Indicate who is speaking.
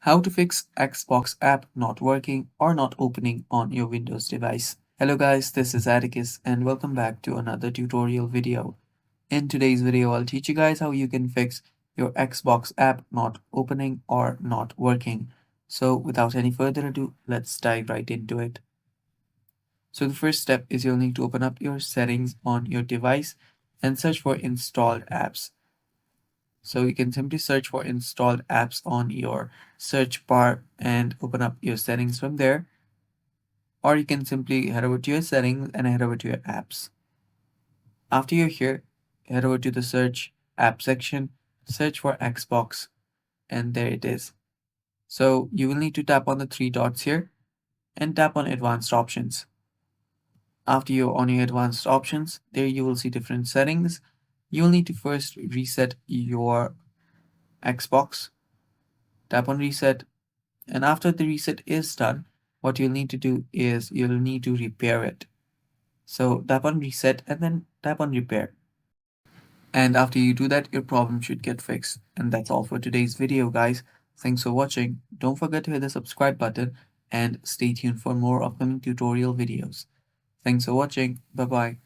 Speaker 1: How to fix Xbox app not working or not opening on your Windows device. Hello guys, this is Atticus and welcome back to another tutorial video. In today's video, I'll teach you guys how you can fix your Xbox app not opening or not working. So without any further ado, let's dive right into it. So the first step is you'll need to open up your settings on your device and search for installed apps. So you can simply search for installed apps on your search bar and open up your settings from there. Or you can simply head over to your settings and head over to your apps. After you're here, head over to the search app section, search for Xbox, and there it is. So you will need to tap on the three dots here and tap on advanced options. After you're on your advanced options, there you will see different settings. You'll need to first reset your Xbox. Tap on reset, and after the reset is done, what you'll need to do is you'll need to repair it. So tap on reset and then tap on repair. And after you do that, your problem should get fixed. And that's all for today's video, guys. Thanks for watching. Don't forget to hit the subscribe button and stay tuned for more upcoming tutorial videos. Thanks for watching. Bye bye.